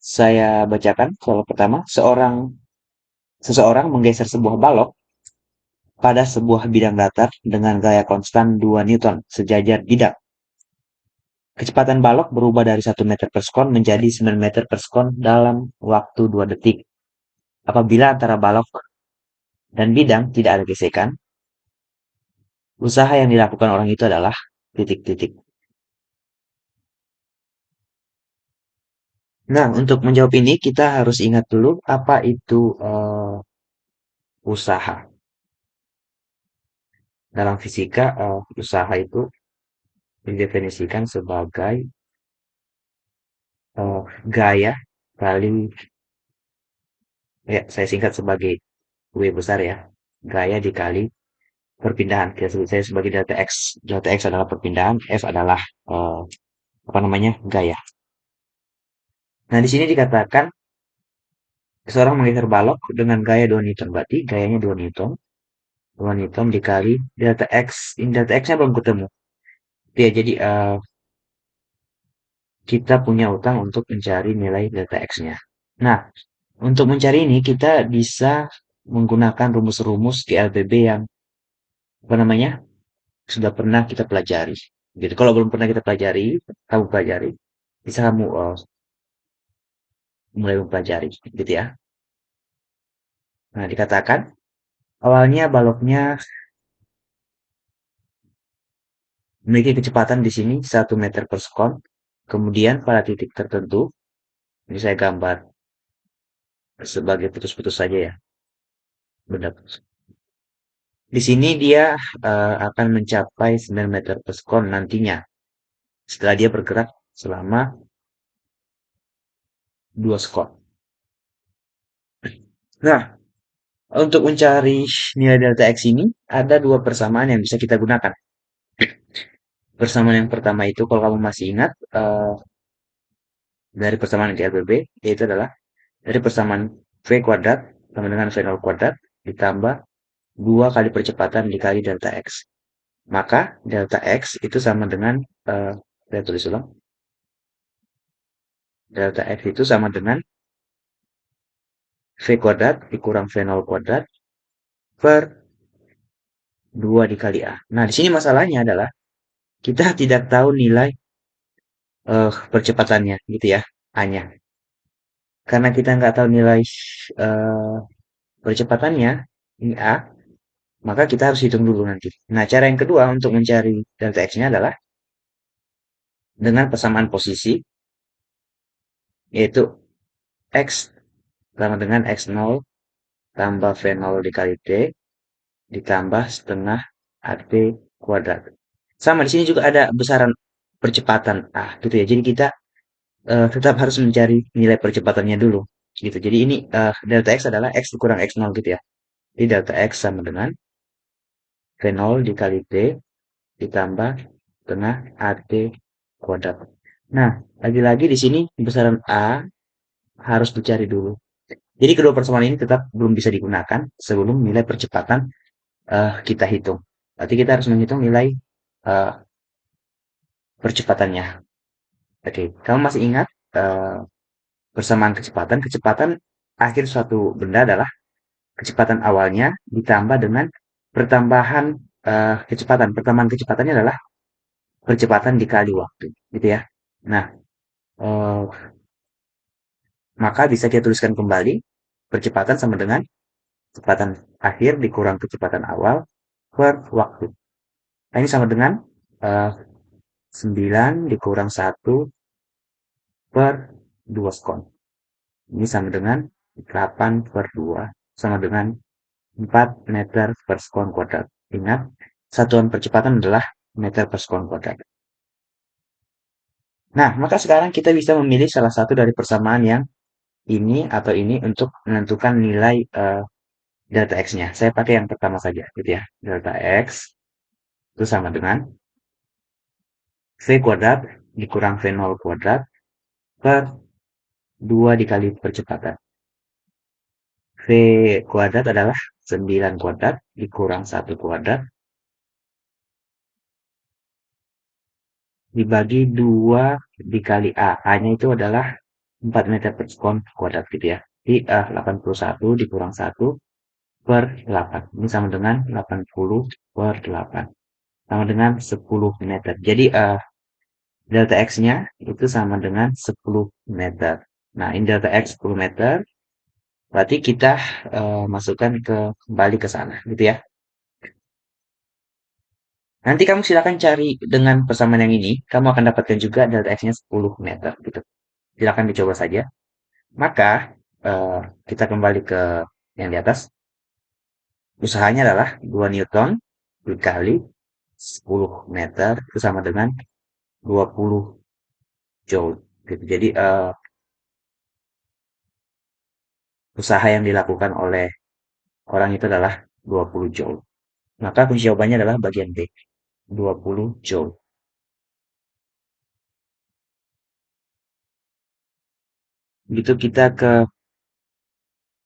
Saya bacakan soal pertama. Seseorang menggeser sebuah balok pada sebuah bidang datar dengan gaya konstan 2 Newton sejajar bidang. Kecepatan balok berubah dari 1 meter per sekon menjadi 9 meter per sekon dalam waktu 2 detik. Apabila antara balok dan bidang tidak ada gesekan, usaha yang dilakukan orang itu adalah titik-titik. Nah, untuk menjawab ini kita harus ingat dulu apa itu usaha. Dalam fisika, usaha itu didefinisikan sebagai gaya kali, ya saya singkat sebagai W besar ya, gaya dikali perpindahan. Kita sebut saya sebagai delta X. Delta X adalah perpindahan, F adalah eh, apa namanya, gaya. Nah, di sini dikatakan seorang menggeser balok dengan gaya 2 Newton. Berarti gayanya 2 Newton. 2 Newton dikali delta X. Ini delta X-nya belum ketemu. Ya, jadi kita punya utang untuk mencari nilai delta X-nya. Nah, untuk mencari ini kita bisa menggunakan rumus-rumus GLBB yang apa namanya sudah pernah kita pelajari. Gitu. Kalau belum pernah kita pelajari, kamu pelajari, bisa kamu mulai mempelajari, gitu ya. Nah, dikatakan awalnya baloknya memiliki kecepatan di sini 1 meter per sekon. Kemudian pada titik tertentu, ini saya gambar sebagai putus-putus saja ya, benda putus. Di sini dia akan mencapai 9 meter per sekon nantinya setelah dia bergerak selama 2 sekon. Nah, untuk mencari nilai delta X ini ada dua persamaan yang bisa kita gunakan. Persamaan yang pertama itu kalau kamu masih ingat dari persamaan GLBB yaitu adalah dari persamaan V kuadrat sama dengan V0 kuadrat ditambah 2 kali percepatan dikali delta X. Maka delta X itu sama dengan saya tulis ulang. Delta X itu sama dengan V kuadrat dikurang V0 kuadrat per 2 dikali A. Nah, di sini masalahnya adalah kita tidak tahu nilai percepatannya gitu ya, A-nya. Karena kita nggak tahu nilai eh, percepatannya, ini A, maka kita harus hitung dulu nanti. Nah, cara yang kedua untuk mencari delta X-nya adalah dengan persamaan posisi, yaitu X sama dengan X0 tambah V0 dikali T ditambah setengah AT kuadrat. Sama di sini juga ada besaran percepatan A gitu ya. Jadi kita tetap harus mencari nilai percepatannya dulu gitu. Jadi ini delta X adalah X dikurang X0 gitu ya. Jadi delta X sama dengan V0 dikali T ditambah setengah AT kuadrat. Nah, lagi-lagi di sini besaran A harus dicari dulu. Jadi kedua persamaan ini tetap belum bisa digunakan sebelum nilai percepatan kita hitung. Berarti kita harus menghitung nilai eh, percepatannya. Oke, kamu masih ingat persamaan kecepatan? Kecepatan akhir suatu benda adalah kecepatan awalnya ditambah dengan pertambahan kecepatan. Pertambahan kecepatannya adalah percepatan dikali waktu, gitu ya. Nah, eh, maka bisa kita tuliskan kembali percepatan sama dengan kecepatan akhir dikurang kecepatan awal per waktu. Nah, ini sama dengan eh, 9 dikurang 1 per 2 sekon. Ini sama dengan 8 per 2 sama dengan 4 meter per sekon kuadrat. Ingat, satuan percepatan adalah meter per sekon kuadrat. Nah, maka sekarang kita bisa memilih salah satu dari persamaan yang ini atau ini untuk menentukan nilai delta X-nya. Saya pakai yang pertama saja, gitu ya. Delta X itu sama dengan V kuadrat dikurang V0 kuadrat per 2 dikali percepatan. V kuadrat adalah 9 kuadrat dikurang 1 kuadrat dibagi 2 dikali A. A-nya itu adalah 4 meter per sekon kuadrat gitu ya. Jadi 81 dikurang 1/8. Ini sama dengan 80/8. Sama dengan 10 meter. Jadi delta X-nya itu sama dengan 10 meter. Nah, ini delta X 10 meter. Berarti kita masukkan kembali ke sana gitu ya. Nanti kamu silakan cari dengan persamaan yang ini, kamu akan dapatkan juga delta X-nya 10 meter gitu. Silakan dicoba saja. Maka eh, kita kembali ke yang di atas. Usahanya adalah 2 Newton dikali 10 meter itu sama dengan 20 Joule. Gitu. Jadi usaha yang dilakukan oleh orang itu adalah 20 Joule. Maka kunci jawabannya adalah bagian B, 20 Joule. Begitu kita ke